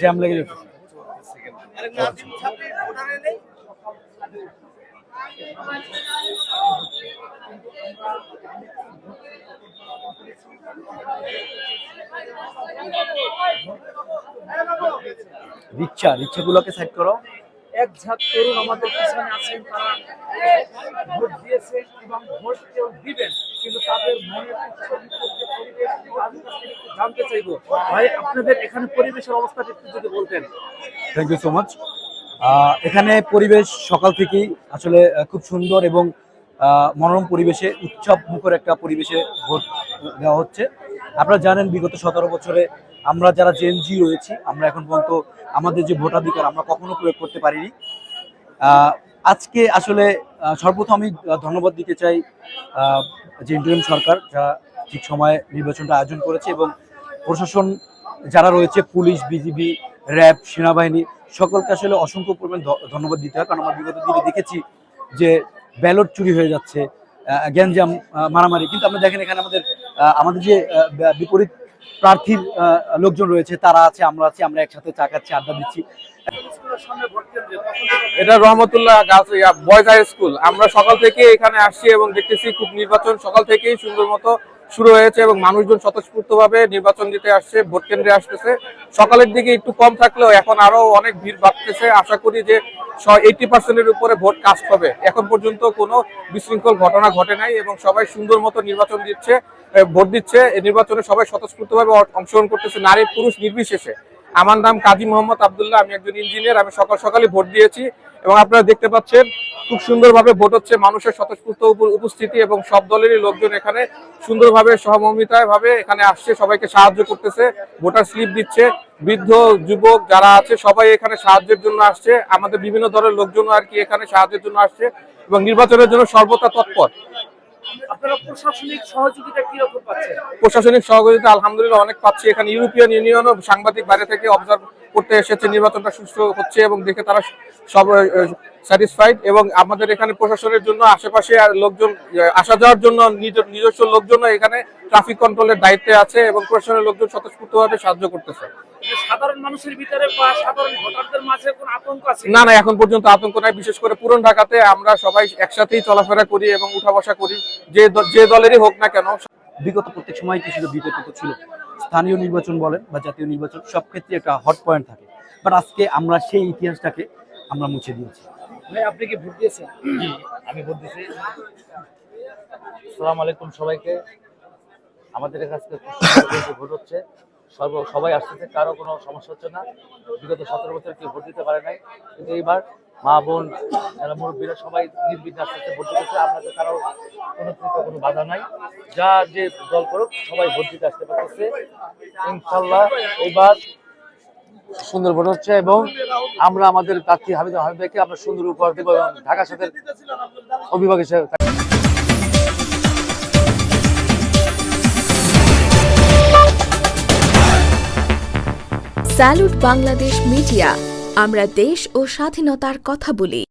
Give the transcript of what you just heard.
Jam লেগে যেত। রিক্সাগুলোকে side করো। এক ঝাঁক তরুণ আমাদের পিছনে আছেন, তারা ভোট দিয়েছে এবং ভোট কেউ দিবেন, কিন্তু তাদের মনের জানতে চাইবো ভাই আপনাদের এখানে পরিবেশের অবস্থাটা একটু যদি বলতেন। Thank you so much. এখানে পরিবেশ সকাল থেকেই আসলে খুব সুন্দর এবং মনোরম পরিবেশে, উৎসব মুখর একটা পরিবেশে ভোট দেওয়া হচ্ছে। আপনারা জানেন বিগত 17 বছরে আমরা যারা জেনজি রয়েছি, আমরা এখন পর্যন্ত আমাদের যে ভোটাধিকার আমরা কখনো প্রয়োগ করতে পারিনি। আজকে আসলে সর্বপ্রথম আমি ধন্যবাদ দিতে চাই যে ইন্টারিম সরকার, যারা ঠিক সময়ে নির্বাচনটা আয়োজন করেছে, এবং প্রশাসন যারা রয়েছে, পুলিশ, বিজিবি, র্যাব, সেনাবাহিনী, সকলকে আসলে অসংখ্য পরিমাণ ধন্যবাদ দিতে হয়। কারণ আমরা বিগত দিনে দেখেছি যে ব্যালট চুরি হয়ে যাচ্ছে, গ্যাঞ্জাম, মারামারি। কিন্তু আমরা দেখেন এখানে আমাদের যে বিপরীত প্রার্থীর লোকজন রয়েছে, তারা আছে, আমরা আছি, আমরা একসাথে চা খাচ্ছি, আড্ডা দিচ্ছি। এটা রহমতুল্লাহ গার্লস বয়েজ হাই স্কুল। আমরা সকাল থেকে এখানে আসছি এবং দেখতেছি খুব নির্বাচন সকাল থেকেই সুন্দর মতো শুরু হয়েছে এবং মানুষজন স্বতঃস্ফূর্তভাবে নির্বাচন দিতে আসছে, ভোট কেন্দ্রে আসতেছে। সকালের দিকে একটু কম থাকলেও এখন আরো অনেক ভিড় বাড়তেছে। আশা করি যে 80% উপরে ভোট কাস্ট হবে। এখন পর্যন্ত কোনো বিশৃঙ্খল ঘটনা ঘটে নাই এবং সবাই সুন্দর মতো নির্বাচন দিচ্ছে, ভোট দিচ্ছে। এই নির্বাচনে সবাই স্বতঃস্ফূর্তভাবে অংশগ্রহণ করতেছে, নারী পুরুষ নির্বিশেষে। আমার নাম কাজী মোহাম্মদ আব্দুল্লাহ, আমি একজন ইঞ্জিনিয়ার। আমি সকাল সকালই ভোট দিয়েছি এবং আপনারা দেখতে পাচ্ছেন খুব সুন্দরভাবে ভোট হচ্ছে, মানুষের স্বতঃস্ফূর্ত উপস্থিতি এবং সব দলেরই লোকজন এখানে সুন্দরভাবে সহমর্মিতায় ভাবে এখানে আসছে, সবাইকে সাহায্য করতেছে, ভোটার স্লিপ দিচ্ছে। বৃদ্ধ, যুবক যারা আছে সবাই এখানে সাহায্যের জন্য আসছে। আমাদের বিভিন্ন দলের লোকজনও আর কি এখানে সাহায্যের জন্য আসছে এবং নির্বাচনের জন্য সর্বদা তৎপর। আপনারা প্রশাসনিক সহযোগিতা কিরকম পাচ্ছেন? প্রশাসনিক সহযোগিতা আলহামদুলিল্লাহ অনেক পাচ্ছি। এখানে ইউরোপিয়ান ইউনিয়নও সাংবাদিক বাইরে থেকে অবজার্ভ করতে এসেছে, নির্বাচনটা সুষ্ঠু হচ্ছে এবং দেখে তারা সব স্যাটিসফাইড। এবং আমাদের এখানে প্রশাসনের জন্য আশেপাশে লোকজন আসা যাওয়ার জন্য নিজস্ব লোকজন এখানে ট্রাফিক কন্ট্রোলের দায়িত্বে আছে এবং প্রশাসনের লোকজন স্বতঃস্ফূর্তভাবে সাহায্য করতেছে। সাধারণ মানুষের ভিতরে বা সাধারণ ভোটারদের মাঝে কোনো আতঙ্ক আছে? না, এখন পর্যন্ত আতঙ্ক নাই। বিশেষ করে পুরান ঢাকাতে আমরা সবাই একসাথেই চলাফেরা করি এবং উঠা বসা করি, যে দলেরই হোক না কেন। বিগত প্রত্যেক সময় কিছু বিতর্কিত ছিল, স্থানীয় নির্বাচন বলেন বা জাতীয় নির্বাচন, সব ক্ষেত্রে একটা হট পয়েন্ট থাকে। বাট আজকে আমরা সেই ইতিহাসটাকে আমরা মুছে দিয়েছি। ভাই আপনি কি ভোট দিয়েছেন? জি, আমি ভোট দিয়েছি। আসসালামু আলাইকুম সবাইকে। আমাদের কাছে ভোট হচ্ছে, সবাই আসতেছে, কারো কোনো সমস্যা হচ্ছে না। বিগত 17 বছর কেউ ভোট দিতে পারে নাই, কিন্তু এইবার মা বোন যারা মুরব্বীরা সবাই নির্বিঘ্নে আসতেছে, ভোট দিতেছে। আপনাদের কারো কোনো বাধা নাই, যা যে দল করুক সবাই ভোট দিতে আসতে পারতেছে। ইনশাল্লাহ এইবার সুন্দর ভোট হচ্ছে এবং আমরা আমাদের প্রার্থী হামিদ ভাইকে আমরা সুন্দর উপহার দেবো এবং ঢাকা সাথে অভিভাবক হিসেবে। স্যালুট বাংলাদেশ মিডিয়া, আমরা দেশ ও স্বাধীনতার কথা বলি।